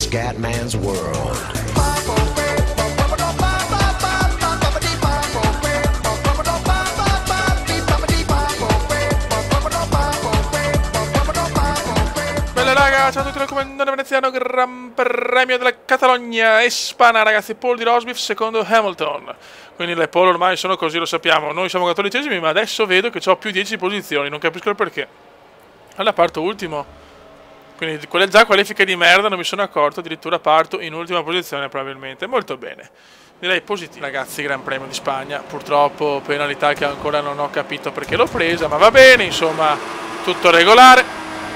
Scatman's World. Bella raga, ciao a tutti dal comandante veneziano, Gran Premio della Catalogna Espana, ragazzi, Paul di Rosberg secondo Hamilton. Quindi le pole ormai sono così, lo sappiamo. Noi siamo 14esimi, ma adesso vedo che ho più 10 posizioni, non capisco il perché. Allora parto ultimo. Quindi quelle già qualifiche di merda, non mi sono accorto, addirittura parto in ultima posizione probabilmente. Molto bene. Direi positivo. Ragazzi, Gran Premio di Spagna, purtroppo penalità che ancora non ho capito perché l'ho presa, ma va bene, insomma, tutto regolare.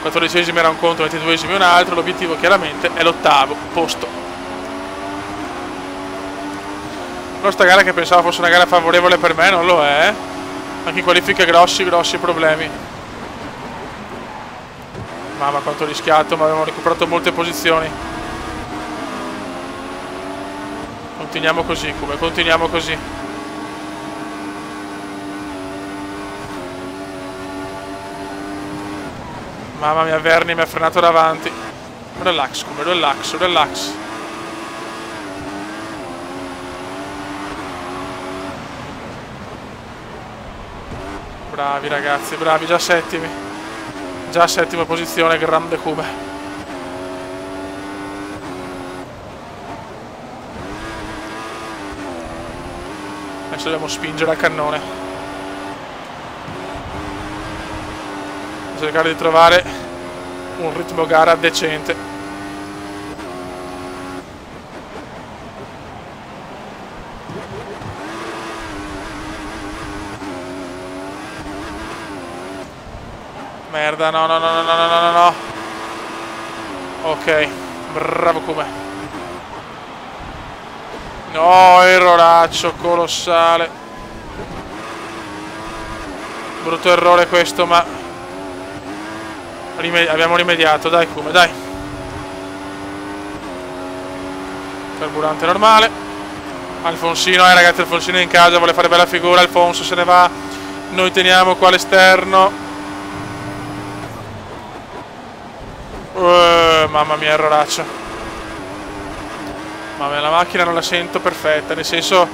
14esimo era un conto, 22esimo un altro, l'obiettivo chiaramente è l'8º posto. Però sta gara che pensavo fosse una gara favorevole per me non lo è. Anche in qualifiche grossi problemi. Mamma quanto ho rischiato, ma avevamo recuperato molte posizioni. Continuiamo così, come continuiamo così. Mamma mia, Verni mi ha frenato davanti. Relax, come relax, relax. Bravi ragazzi, bravi, già settimi. Già settima posizione, grande Cube. Adesso dobbiamo spingere a cannone. Cercare di trovare un ritmo gara decente. Merda, no. Ok, bravo Kuma. No, erroraccio colossale. Brutto errore questo, ma abbiamo rimediato, dai Kuma, dai. Carburante normale. Alfonsino, ragazzi, Alfonsino è in casa, vuole fare bella figura, Alfonso se ne va. Noi teniamo qua all'esterno. Mamma mia, erroraccio. Mamma mia, la macchina non la sento perfetta, nel senso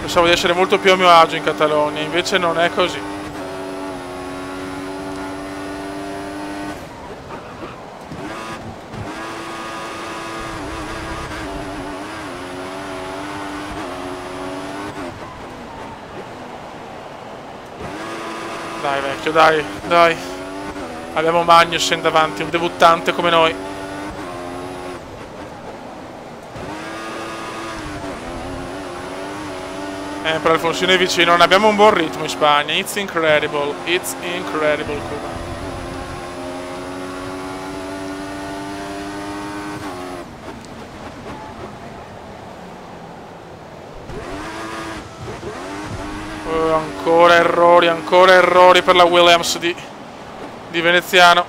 pensavo di essere molto più a mio agio in Catalogna, invece non è così. Dai vecchio, dai. Abbiamo Magnussen davanti, un debuttante come noi. Per Alfonsino è vicino, non abbiamo un buon ritmo in Spagna. It's incredible, Cuba. Ancora errori per la Williams di Veneziano.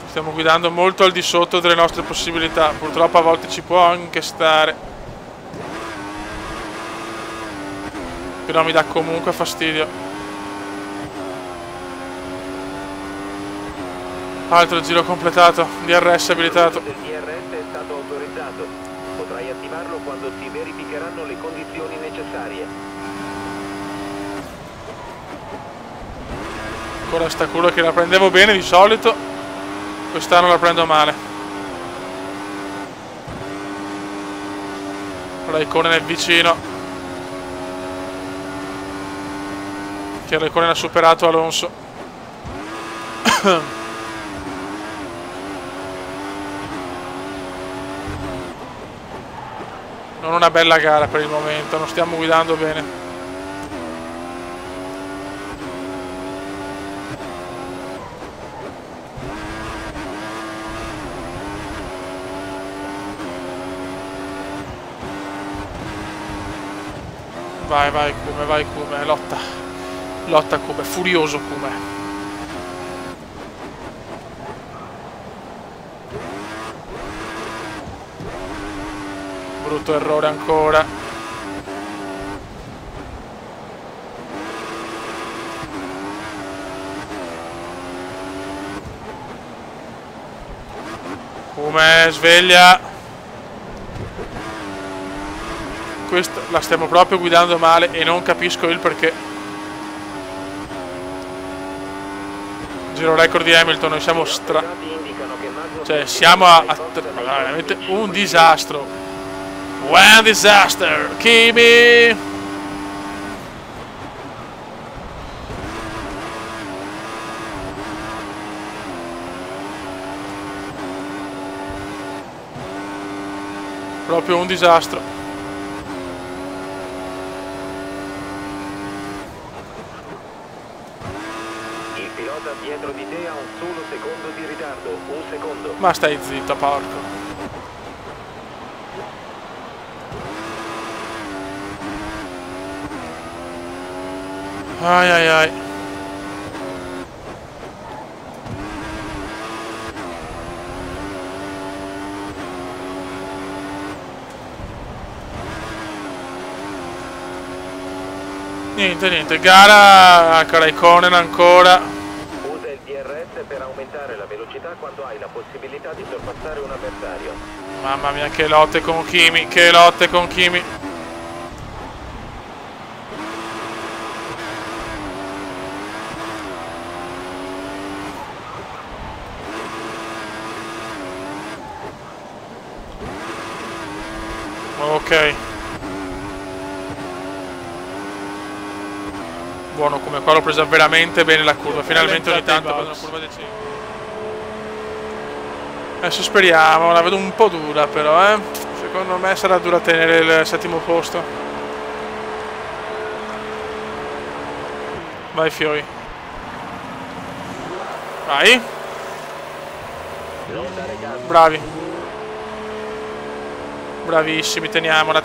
Stiamo guidando molto al di sotto delle nostre possibilità, purtroppo a volte ci può anche stare, però mi dà comunque fastidio. Altro giro completato, DRS abilitato. Il DRS è stato autorizzato, potrai attivarlo quando si verificheranno le condizioni necessarie. Ancora sta culo che la prendevo bene di solito, quest'anno la prendo male. Raikkonen è vicino, che Raikkonen ha superato Alonso. Non una bella gara per il momento, non stiamo guidando bene. Vai Come, lotta Come, furioso Come. Brutto errore ancora. Come sveglia. Questa la stiamo proprio guidando male e non capisco il perché. Giro record di Hamilton, noi siamo cioè siamo veramente un disastro. One disaster, Kimi. Proprio un disastro. Il pilota dietro di te ha un solo secondo di ritardo, un secondo. Ma stai zitta, porco. Ai ai ai. Niente, gara a Raikkonen ancora. Usa il DRS per aumentare la velocità quando hai la possibilità di sorpassare un avversario. Mamma mia, che lotte con Kimi, che lotte con Kimi. Ok. Buono come qua, l'ho presa veramente bene la curva. Finalmente ogni tanto vado una curva decente. Adesso speriamo, la vedo un po' dura però, Secondo me sarà dura tenere il settimo posto. Vai Fioi. Vai. Bravi. Bravissimi, teniamola.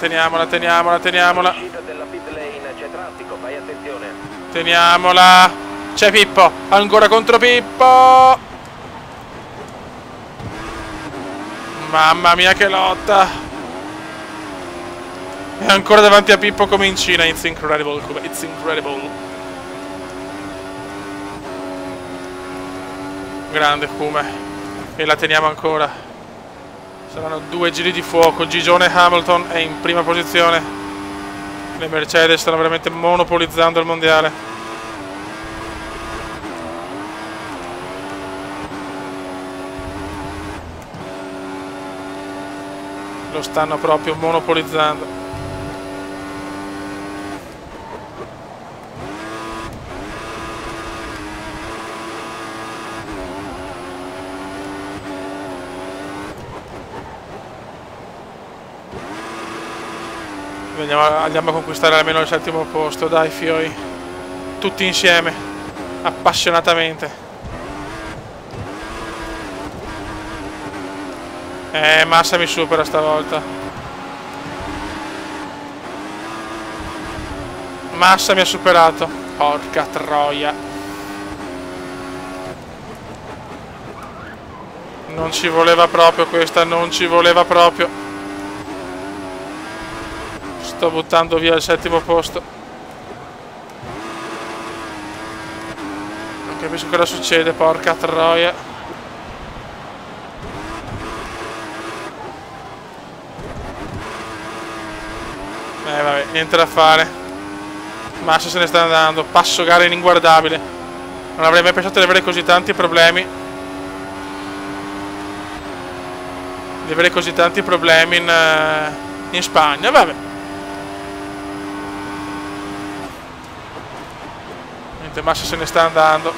Teniamola. C'è Pippo. Ancora contro Pippo. Mamma mia che lotta. E ancora davanti a Pippo come in Cina. It's incredible. It's incredible. Grande Kume. E la teniamo ancora. Saranno 2 giri di fuoco. Gigione Hamilton è in prima posizione. Le Mercedes stanno veramente monopolizzando il mondiale. Lo stanno proprio monopolizzando. Andiamo a conquistare almeno il settimo posto, dai Fioi. Tutti insieme, appassionatamente. Massa mi supera stavolta. Massa mi ha superato. Porca troia. Non ci voleva proprio questa, non ci voleva proprio. Sto buttando via il settimo posto. Non capisco cosa succede, porca troia. Vabbè, niente da fare. Massa se ne sta andando. Passo gara ininguardabile. Non avrei mai pensato di avere così tanti problemi. Di avere così tanti problemi in Spagna, vabbè. Massa se ne sta andando.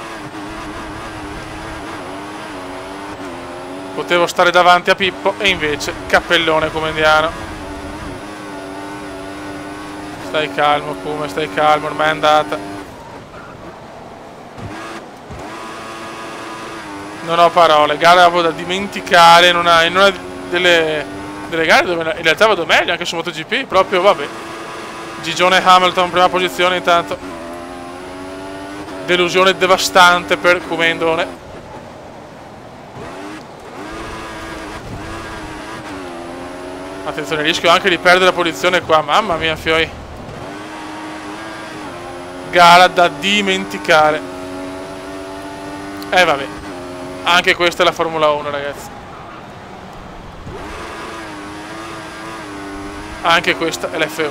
Potevo stare davanti a Pippo e invece cappellone come indiano. Stai calmo Kume, stai calmo, ormai è andata. Non ho parole, gara da dimenticare in una delle gare dove in realtà vado meglio anche su MotoGP, proprio vabbè. Gigione Hamilton prima posizione intanto. Delusione devastante per Kumendone. Attenzione, rischio anche di perdere la posizione qua. Mamma mia Fioi. Gara da dimenticare. Vabbè. Anche questa è la Formula 1 ragazzi. Anche questa è l'F1.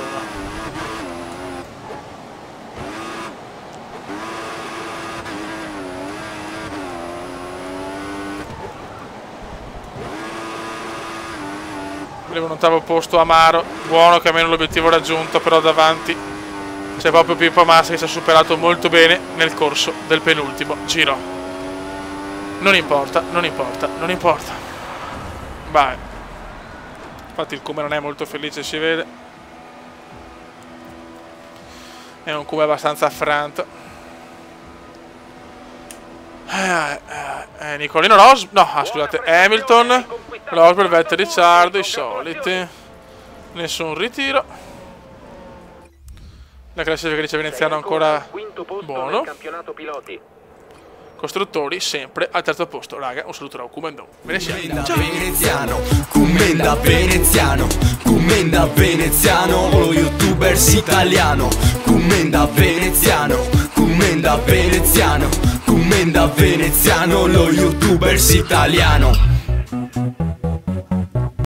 Volevo un ottavo posto amaro, buono che almeno l'obiettivo raggiunto, però davanti c'è proprio Pippo Massa che si è superato molto bene nel corso del penultimo giro. Non importa, non importa, non importa. Vai. Infatti il Kuma non è molto felice, si vede. È un Kuma abbastanza affranto. Nicolino Rosberg, no, scusate, Hamilton, Rosberg, Vettel, Ricciardo, i soliti. Nessun ritiro. La classificatrice veneziana ancora buono. Costruttori sempre al terzo posto, raga. Un saluto da Kumendo veneziano. Commenda veneziano, commenda veneziano, lo youtubers italiano. Commenda veneziano, commenda veneziano, commenda veneziano, lo youtubers italiano.